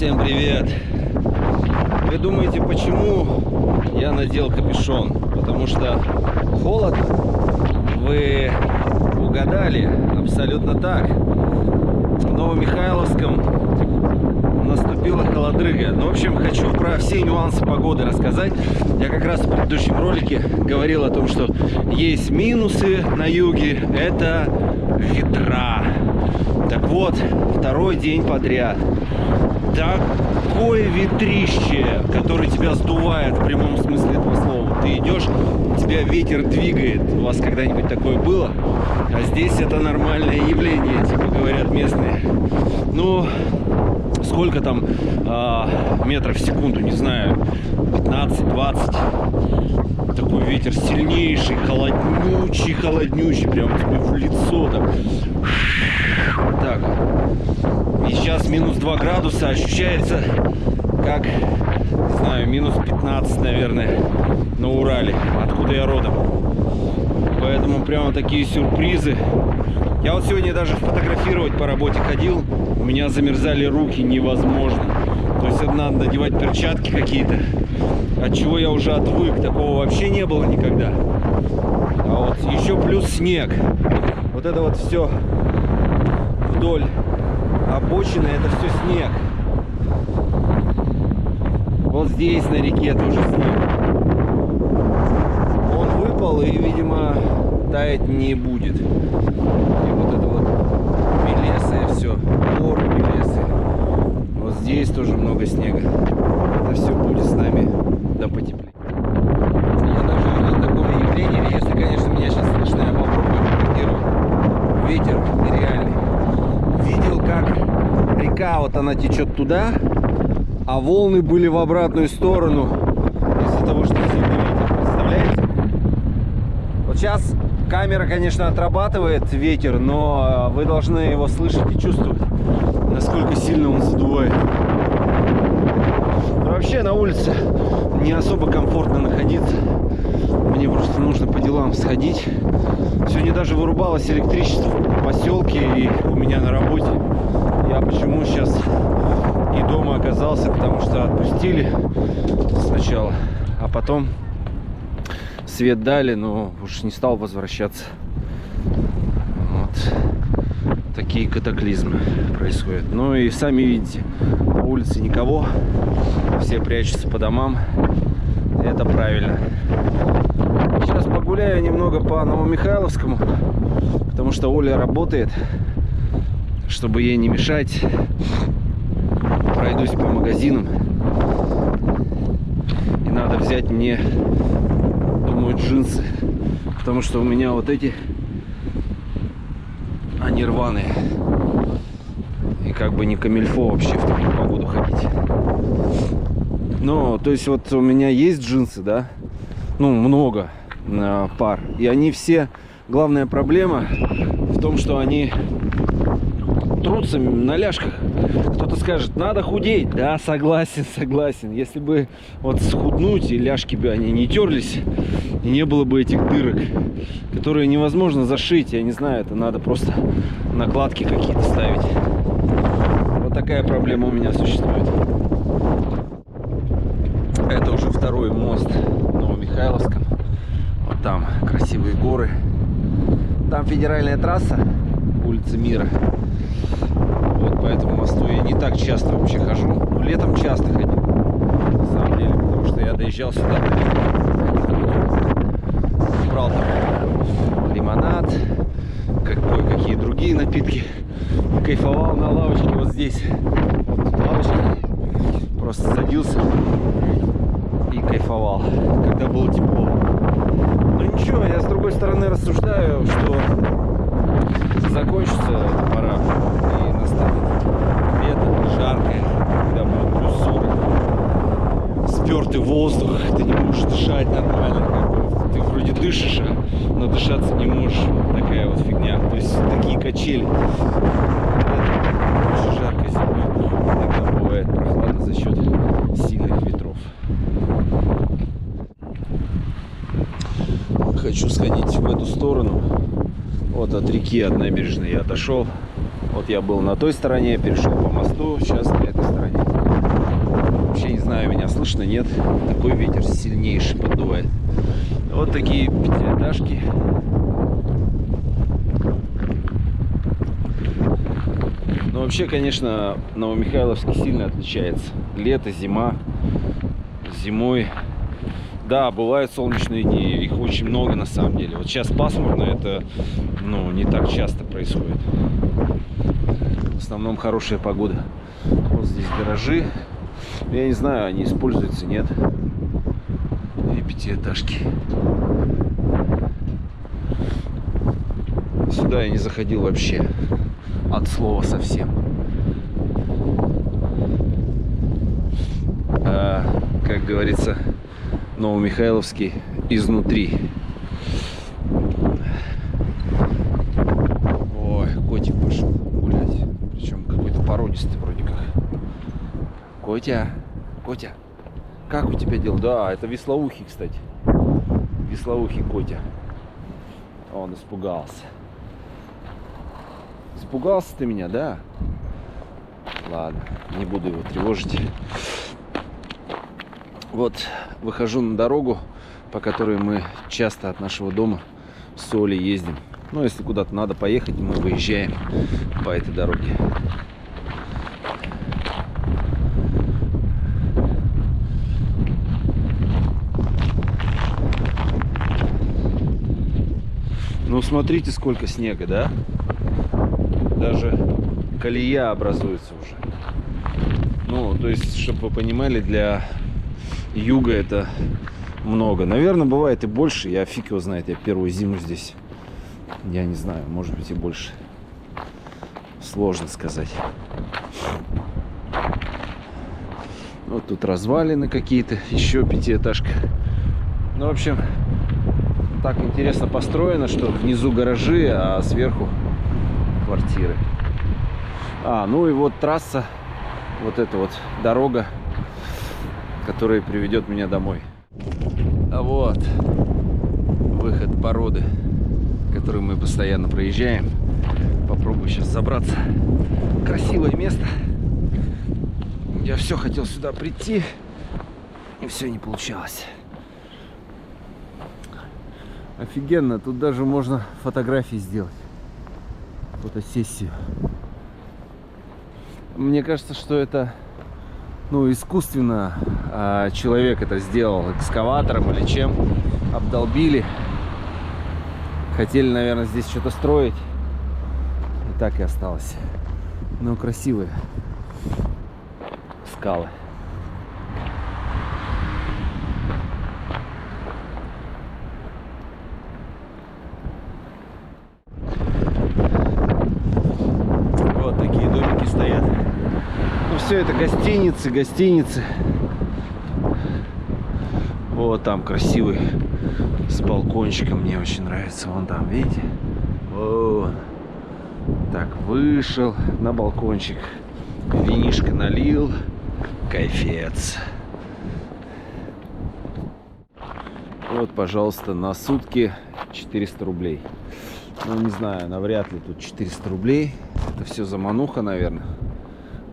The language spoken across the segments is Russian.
Всем привет! Вы думаете, почему я надел капюшон? Потому что холодно? Вы угадали, абсолютно так. В Новомихайловском наступила холодрыга. Ну, в общем, хочу про все нюансы погоды рассказать. Я как раз в предыдущем ролике говорил о том, что есть минусы на юге. Это ветра. Так вот, второй день подряд такое ветрище, которое тебя сдувает в прямом смысле этого слова. Ты идешь, тебя ветер двигает. У вас когда-нибудь такое было? А здесь это нормальное явление, типа говорят местные. Ну, сколько там метров в секунду, не знаю, 15-20. Такой ветер сильнейший, холоднючий, прям тебе в лицо так. Так. И сейчас минус 2 градуса, ощущается как, не знаю, минус 15, наверное, на Урале, откуда я родом. Поэтому прямо такие сюрпризы. Я вот сегодня даже фотографировать по работе ходил, у меня замерзали руки невозможно. То есть надо надевать перчатки какие-то, от чего я уже отвык, такого вообще не было никогда. А вот еще плюс снег. Вот это вот все вдоль обочины, это все снег. Вот здесь на реке тоже снег. Он выпал и, видимо, таять не будет. И вот это вот белесое все, горы белесые. Вот здесь тоже много снега. Это все будет с нами до потепления. Я даже видел такое явление, если, конечно, меня сейчас слышно, я попробую фотографировать. Ветер нереальный. Видел, как река, вот она течет туда, а волны были в обратную сторону из-за того, что сильный ветер. Представляете? Вот сейчас камера, конечно, отрабатывает ветер, но вы должны его слышать и чувствовать, насколько сильно он задувает. Но вообще на улице не особо комфортно находиться. Мне просто нужно по делам сходить. Сегодня даже вырубалось электричество в поселке и у меня на работе. Я почему сейчас и дома оказался, потому что отпустили сначала, а потом свет дали, но уж не стал возвращаться. Вот такие катаклизмы происходят. Ну и сами видите, на улице никого, все прячутся по домам. Это правильно. Сейчас погуляю немного по Новомихайловскому, потому что Оля работает. Чтобы ей не мешать, пройдусь по магазинам. И надо взять мне, думаю, джинсы, потому что у меня вот эти, они рваные. И как бы не камильфо вообще в такую погоду ходить. Ну, то есть вот у меня есть джинсы, да, ну, много пар. И они все, главная проблема в том, что они трутся на ляжках. Кто-то скажет, надо худеть. Да, согласен. Если бы вот схуднуть, и ляжки бы они не терлись, и не было бы этих дырок, которые невозможно зашить. Я не знаю, это надо просто накладки какие-то ставить. Вот такая проблема у меня существует. Это уже второй мост в Новомихайловском. Вот там красивые горы. Там федеральная трасса, улица Мира. Вот по этому мосту я не так часто вообще хожу. Но летом часто ходил, на самом деле, потому что я доезжал сюда. Брал там лимонад, кое-какие другие напитки. Кайфовал на лавочке вот здесь. Вот тут лавочка. Просто садился и кайфовал, когда было тепло. Ну ничего, я с другой стороны рассуждаю, что закончится эта пора и настанет лето жаркое, когда будет плюс 40. Спертый воздух, ты не можешь дышать нормально, как бы. Ты вроде дышишь, но дышаться не можешь. Такая вот фигня. То есть такие качели. Очень жарко зимой. Иногда бывает прохладно за счет сильных ветров. Хочу сходить в эту сторону. Вот от реки, от набережной я отошел. Вот я был на той стороне, перешел по мосту, сейчас на этой стороне. Вообще не знаю, меня слышно, нет. Такой ветер сильнейший поддувает. Вот такие пятиэтажки. Но вообще, конечно, Новомихайловский сильно отличается. Лето, зима. Зимой, да, бывают солнечные дни, их очень много на самом деле. Вот сейчас пасмурно, это, ну, не так часто происходит. В основном хорошая погода. Вот здесь гаражи. Я не знаю, они используются, нет. И пятиэтажки. Сюда я не заходил вообще. От слова совсем. Как говорится, Новомихайловский изнутри. Ой, котик пошел гулять. Причем какой-то породистый вроде как. Котя, Котя, как у тебя дела? Да, это веслоухий, кстати. Веслоухий Котя. Он испугался. Испугался ты меня, да? Ладно, не буду его тревожить. Вот выхожу на дорогу, по которой мы часто от нашего дома с Олей ездим. Ну, если куда-то надо поехать, мы выезжаем по этой дороге. Ну, смотрите, сколько снега, да? Даже колея образуется уже. Ну, то есть, чтобы вы понимали, для юга это много. Наверное, бывает и больше. Я фиг его знает. Я первую зиму здесь. Я не знаю, может быть и больше. Сложно сказать. Вот тут развалины какие-то. Еще пятиэтажка. Ну, в общем, так интересно построено, что внизу гаражи, а сверху квартиры. Ну и вот трасса. Вот эта вот дорога, которая приведет меня домой. А вот выход породы, который мы постоянно проезжаем. Попробую сейчас забраться. Красивое место. Я все хотел сюда прийти, и все не получалось. Офигенно, тут даже можно фотографии сделать. Фотосессию. Мне кажется, что это, ну, искусственно человек это сделал, экскаватором или чем. Обдолбили. Хотели, наверное, здесь что-то строить. И так и осталось. Но красивые скалы. Вот такие домики стоят. Ну, все это гостиницы. Вот там красивый с балкончиком, мне очень нравится. Вон там, видите? Вот. Так, вышел на балкончик, винишко налил, кайфец. Вот, пожалуйста, на сутки 400 рублей. Ну, не знаю, навряд ли тут 400 рублей. Это все замануха, наверное.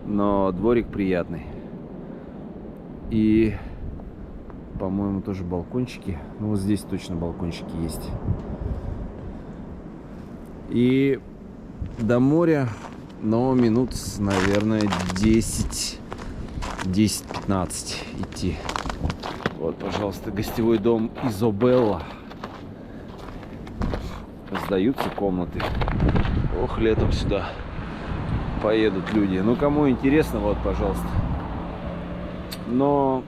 Но дворик приятный. И, по-моему, тоже балкончики. Ну, вот здесь точно балкончики есть. И до моря, но минут, наверное, 10-15 идти. Вот, пожалуйста, гостевой дом Изобелла. Сдаются комнаты. Ох, летом сюда поедут люди. Ну, кому интересно, вот, пожалуйста. Но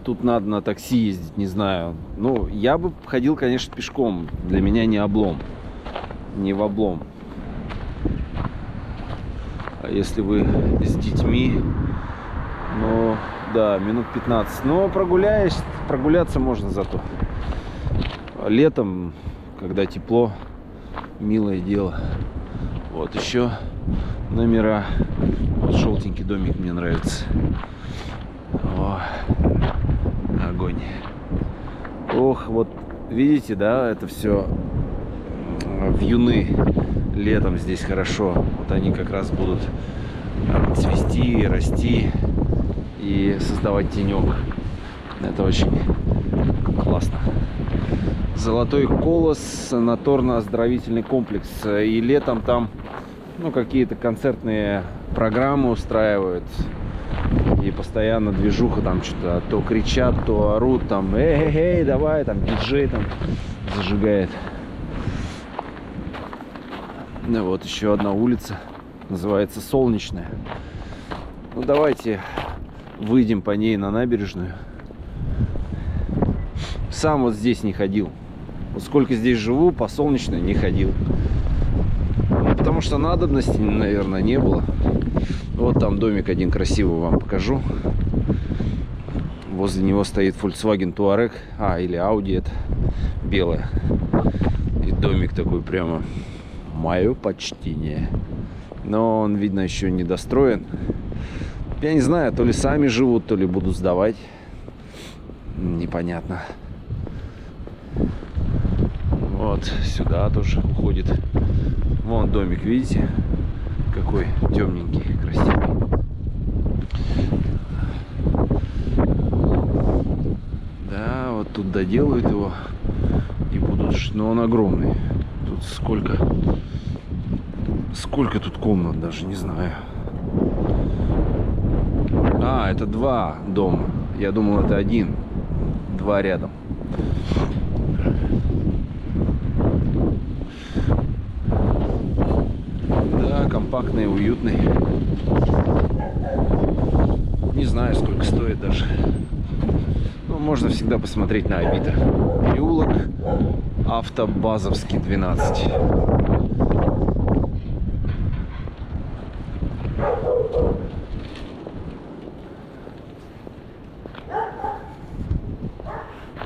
тут надо на такси ездить, не знаю. Ну, я бы ходил, конечно, пешком. Для меня не облом. Не в облом. А если вы с детьми, ну, да, минут 15. Но прогуляться можно зато. Летом, когда тепло, милое дело. Вот еще номера. Вот желтенький домик мне нравится. О, огонь. Ох, вот видите, да, это все вьюны летом здесь хорошо. Вот они как раз будут цвести, расти и создавать тенек. Это очень классно. Золотой Колос, санаторно-оздоровительный комплекс. И летом там какие-то концертные программы устраивают. И постоянно движуха, там что-то то кричат, то орут, там эй, давай, там диджей там зажигает. Вот еще одна улица, называется Солнечная. Давайте выйдем по ней на набережную. Сам вот здесь не ходил. Вот сколько здесь живу, по Солнечной не ходил. Потому что надобности, наверное, не было. Вот там домик один красивый, вам покажу. Возле него стоит Volkswagen Touareg. Или Audi это белая. И домик такой прямо мое почтение. Но он, видно, еще не достроен. Я не знаю, то ли сами живут, то ли будут сдавать. Непонятно. Вот сюда тоже уходит. Вон домик, видите? Какой темненький, красивый. Да, вот тут доделают его и будут. Но он огромный. Тут сколько тут комнат, даже не знаю. Это 2 дома. Я думал, это 1. 2 рядом. Да, компактный, уютный. Не знаю, сколько стоит даже. Можно всегда посмотреть на Авито. Переулок Автобазовский, 12.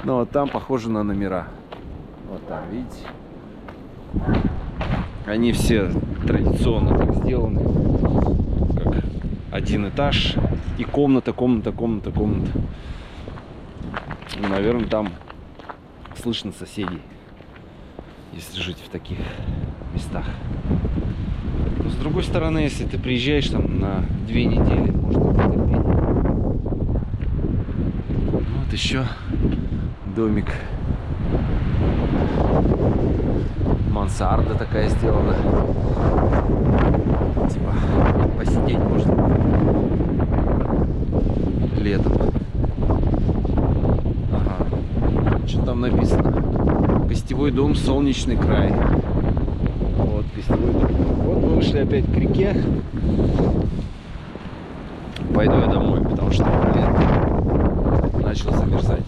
Вот там похоже на номера. Вот там, видите? Они все традиционно так сделаны. Как один этаж и комната. Наверное, там слышно соседей, если жить в таких местах. Но с другой стороны, если ты приезжаешь там на 2 недели, можно потерпеть. Вот еще домик. Мансарда такая сделана. Типа посидеть можно летом. Что там написано? Гостевой дом Солнечный край. Вот гостевой дом. Вот мы вышли опять к реке. Пойду я домой, потому что, начал замерзать.